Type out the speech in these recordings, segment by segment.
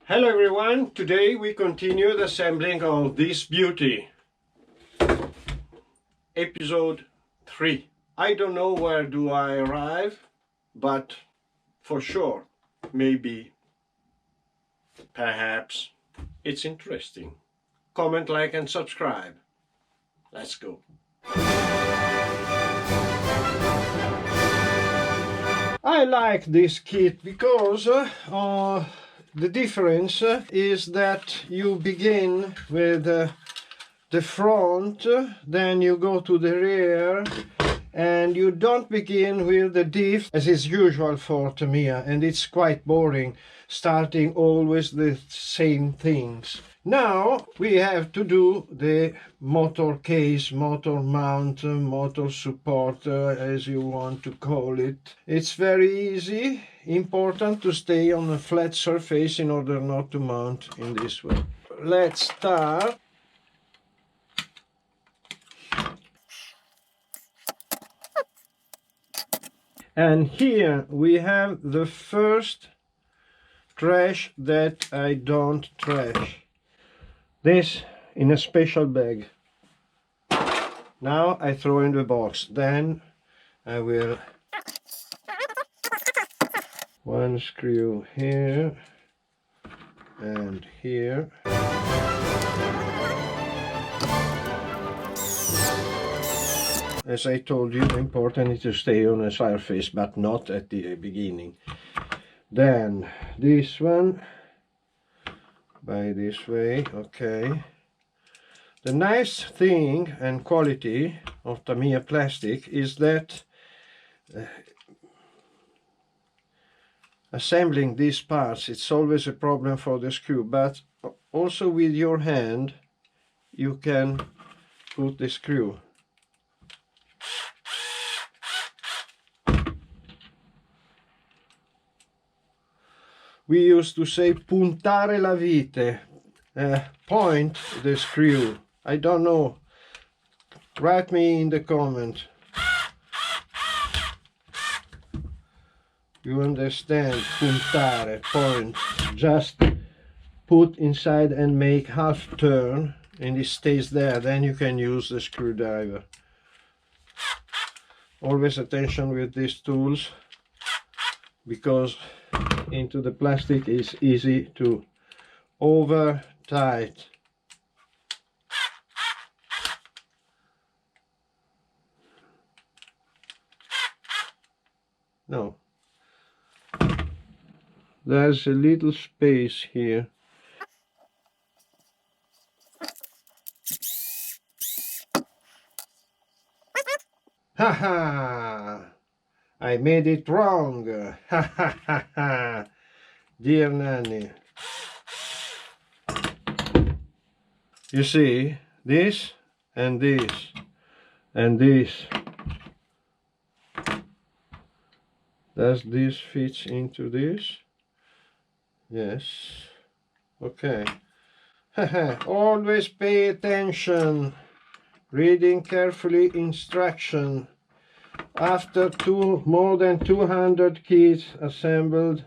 Hello everyone, today we continue the assembling of this beauty. Episode 3. I don't know where do I arrive, but for sure, maybe, perhaps, it's interesting. Comment, like and subscribe. Let's go. I like this kit because the difference is that you begin with the front, then you go to the rear, and you don't begin with the diff as is usual for Tamiya, and it's quite boring starting always the same things. Now we have to do the motor case, motor mount, motor support, as you want to call it. It's very easy. Important to stay on a flat surface in order not to mount in this way. Let's start. And here we have the first trash that I don't trash. This in a special bag. Now I throw in the box. Then I will one screw here and here. As I told you, important is to stay on a surface, but not at the beginning. Then this one by this way, okay. The nice thing and quality of Tamiya plastic is that assembling these parts, it's always a problem for the screw, but also with your hand you can put the screw. We used to say puntare la vite, point the screw. I don't know. Write me in the comment. You understand? Puntare, point. Just put inside and make half turn, and it stays there. Then you can use the screwdriver. Always attention with these tools, because into the plastic is easy to over tight. No, there's a little space here. Haha! I made it wrong. Ha ha ha ha. Dear Nanny. You see, this and this and this. Does this fit into this? Yes. Okay. Always pay attention. Reading carefully instruction. After more than 200 kits assembled,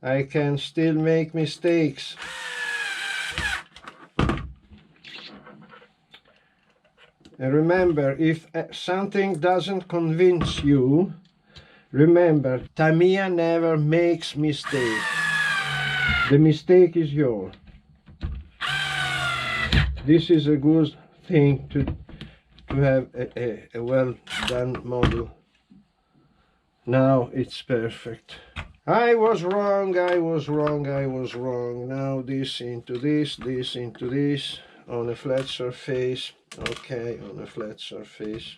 I can still make mistakes. And remember, if something doesn't convince you, remember, Tamiya never makes mistakes. The mistake is yours. This is a good thing to have a well done model. Now it's perfect. I was wrong. Now this into this into this on a flat surface. Okay, on a flat surface.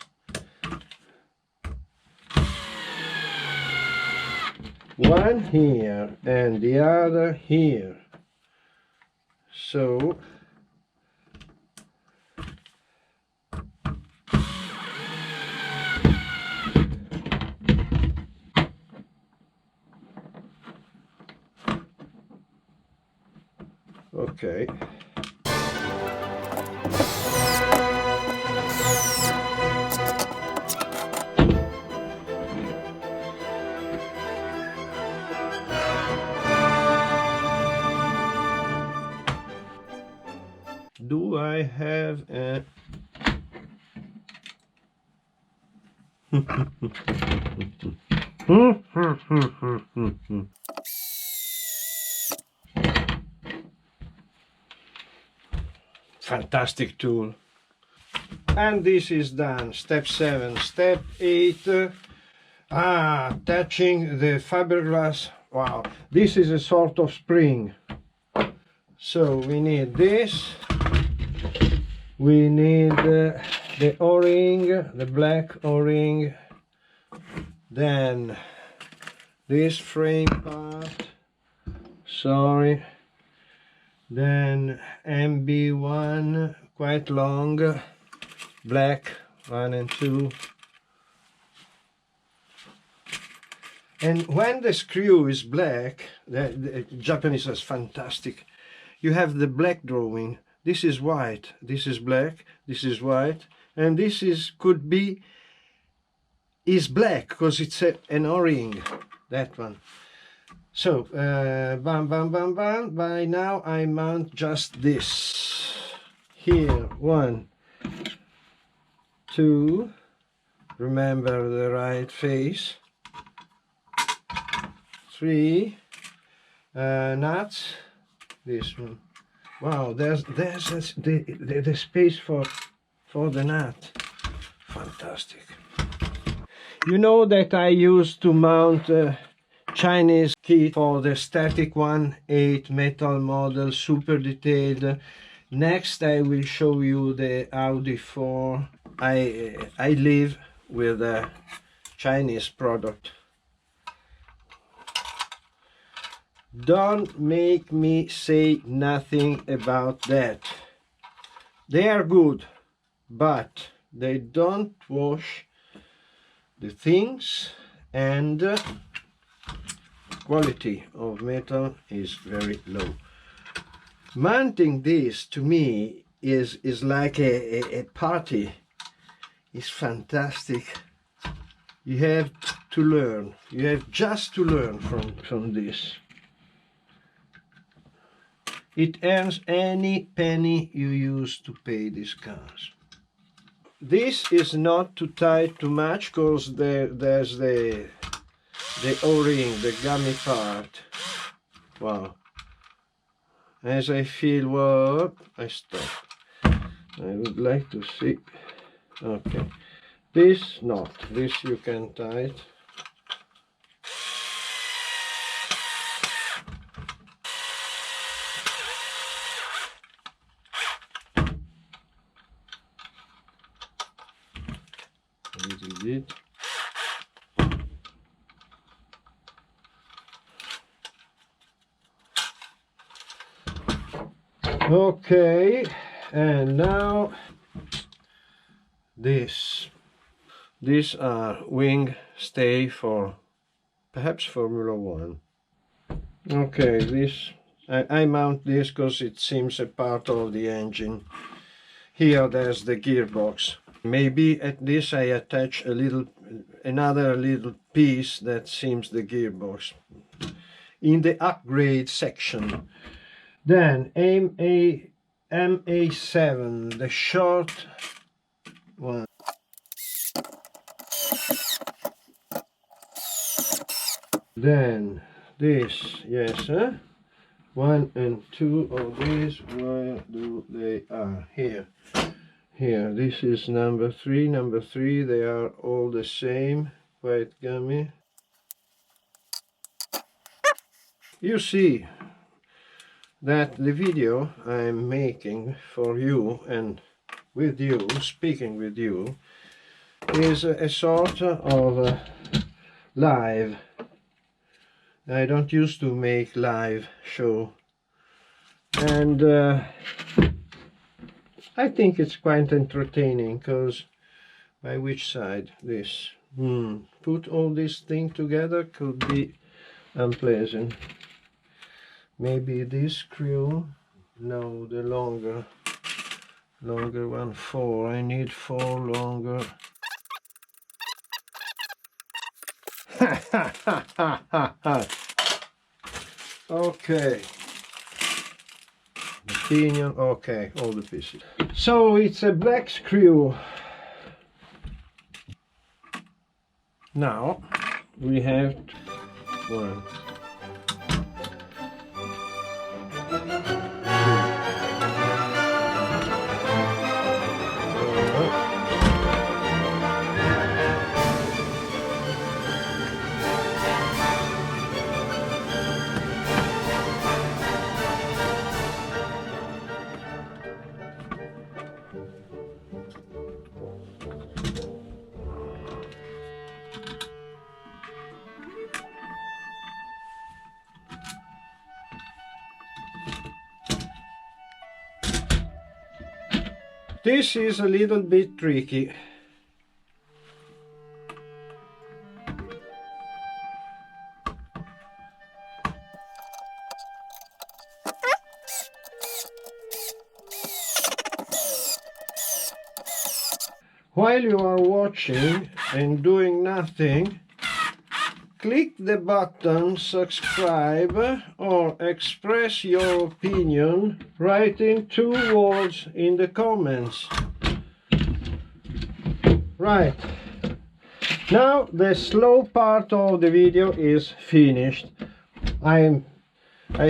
One here and the other here. So okay. Do I have a fantastic tool. And this is done. Step 7. Step 8. Attaching the fiberglass. Wow, this is a sort of spring. So we need this. We need the O-ring, the black O-ring. Then this frame part. Sorry. Then MB1, quite long, black 1 and 2. And when the screw is black, the Japanese is fantastic. You have the black drawing. This is white, this is black, this is white, and this is black because it's an O-ring, that one. So, bam, bam, bam, bam. By now I mount just this. Here, 1, 2. Remember the right face. 3 nuts. This one. Wow, there's the space for the nut. Fantastic. You know that I used to mount Chinese kit for the static 1.8 metal model, super detailed. Next I will show you the Audi 4. I live with a Chinese product. Don't make me say nothing about that. They are good, but they don't wash the things, and quality of metal is very low. Mounting this to me is like a party. It's fantastic. You have to learn. You have just to learn from this. It earns any penny you use to pay these cars. This is not too tight too much because there's the O-ring, the gummy part. Wow. As I feel what, I stop. I would like to see. Okay. This not. This you can tie it. This is it. Okay, and now these are wing stay for perhaps Formula 1. Okay, this I mount this because it seems a part of the engine. Here there's the gearbox. Maybe at this I attach another little piece that seems the gearbox in the upgrade section. Then MA7, the short one. Then this, yes, 1 and 2 of these, where do they are? Here. Here, this is number 3, they are all the same, quite gummy. You see that the video I'm making for you and with you, speaking with you, is a sort of live. I don't used to make live show, and I think it's quite entertaining because by which side this put all this thing together could be unpleasant. Maybe this screw, no, the longer one, 4. I need 4 longer. Okay. pinion, okay, all the pieces. So it's a black screw. Now we have one, this is a little bit tricky. While you are watching and doing nothing, click the button subscribe or express your opinion writing 2 words in the comments. Right, now the slow part of the video is finished. I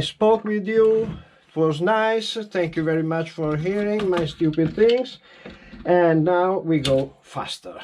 spoke with you, it was nice, thank you very much for hearing my stupid things, and now we go faster.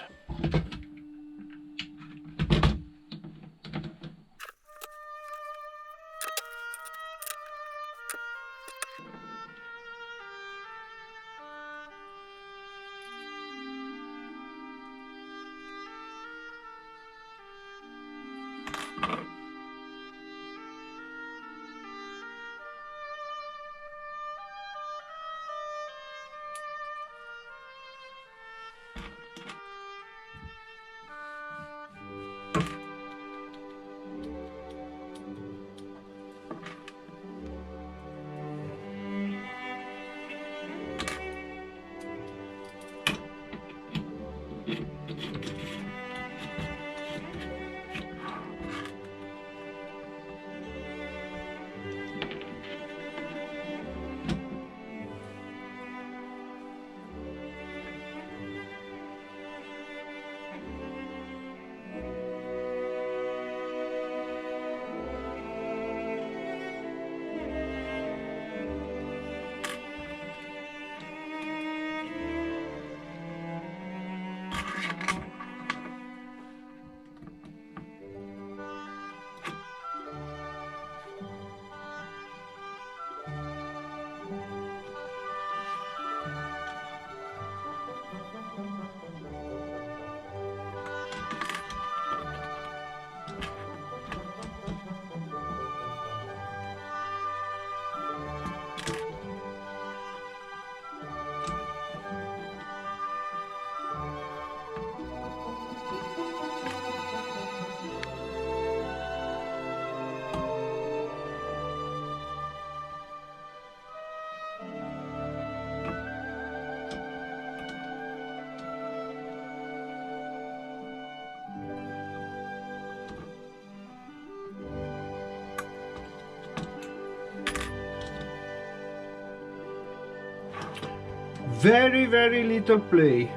Very little play.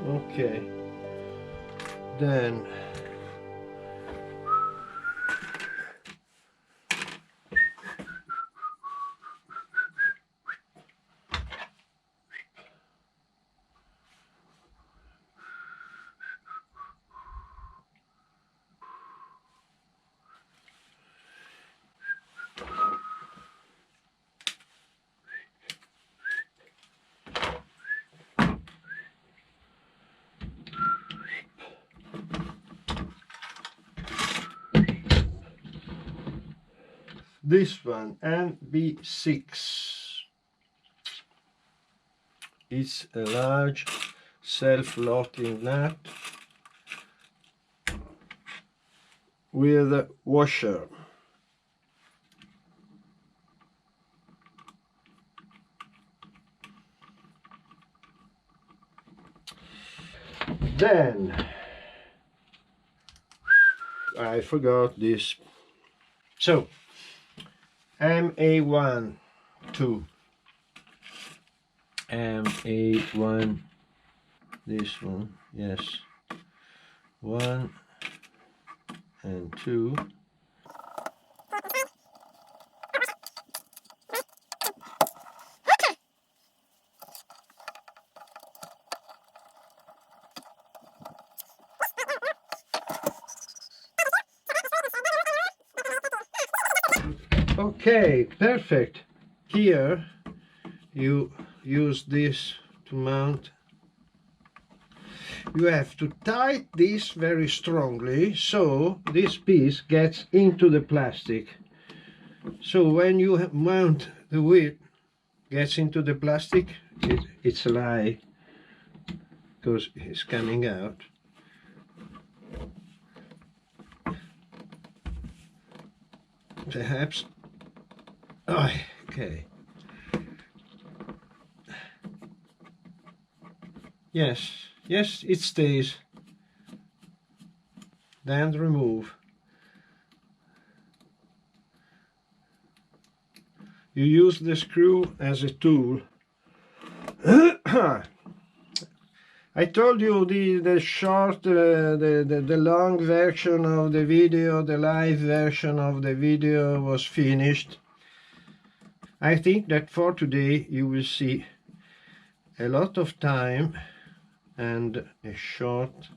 Okay, then this one, NB6, is a large self-locking nut with a washer. Then I forgot this So MA1, 2, MA1, this one, yes, 1 and 2. Okay, perfect. Here you use this to mount. You have to tighten this very strongly so this piece gets into the plastic. So when you mount the wheel, gets into the plastic, it's a lie because it's coming out. Perhaps. Oh, okay. Yes, yes, it stays. Then remove. You use the screw as a tool. I told you the short, the long version of the video, the live version of the video was finished. I think that for today you will see a lot of time and a short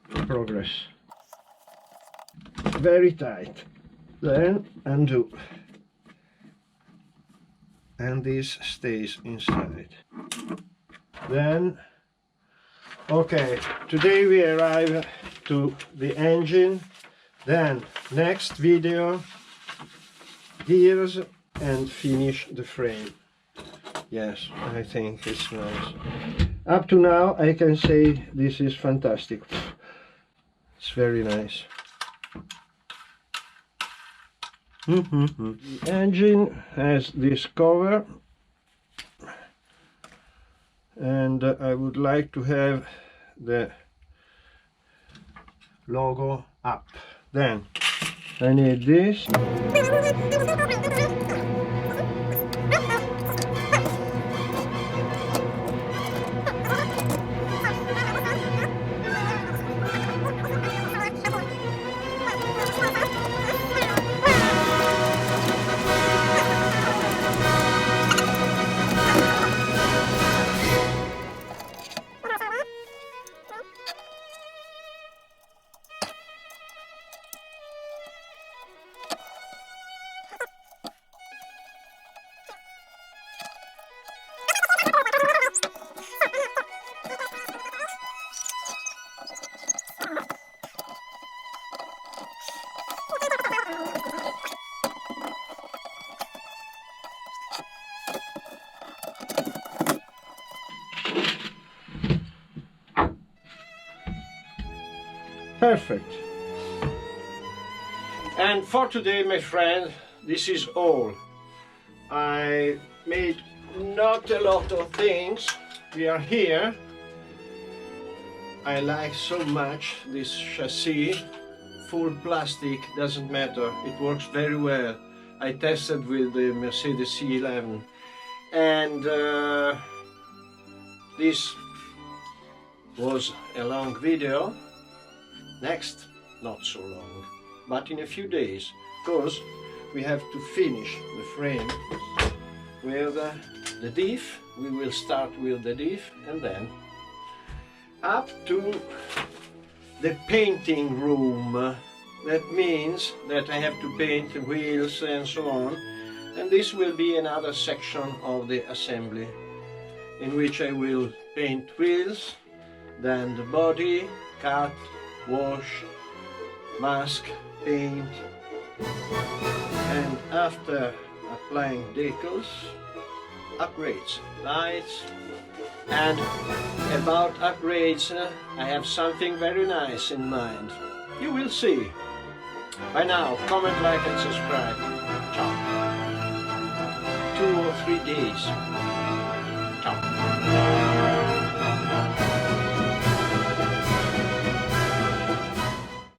progress. Very tight. Then undo. And this stays inside. Then, okay, today we arrive to the engine. Then next video, gears and finish the frame. Yes, I think it's nice. Up to now I can say this is fantastic. It's very nice. The engine has this cover, and I would like to have the logo up. Then I need this. Perfect. And for today, my friend, this is all. I made not a lot of things. We are here. I like so much this chassis. Full plastic, doesn't matter. It works very well. I tested with the Mercedes C11. And this was a long video. Next, not so long, but in a few days, because we have to finish the frame with the diff. We will start with the diff and then up to the painting room. That means that I have to paint the wheels and so on, and this will be another section of the assembly in which I will paint wheels, then the body, cut, wash, mask, paint, and after applying decals, upgrades, lights. And about upgrades, I have something very nice in mind. You will see. By now, comment, like and subscribe. Ciao. 2 or 3 days. Ciao.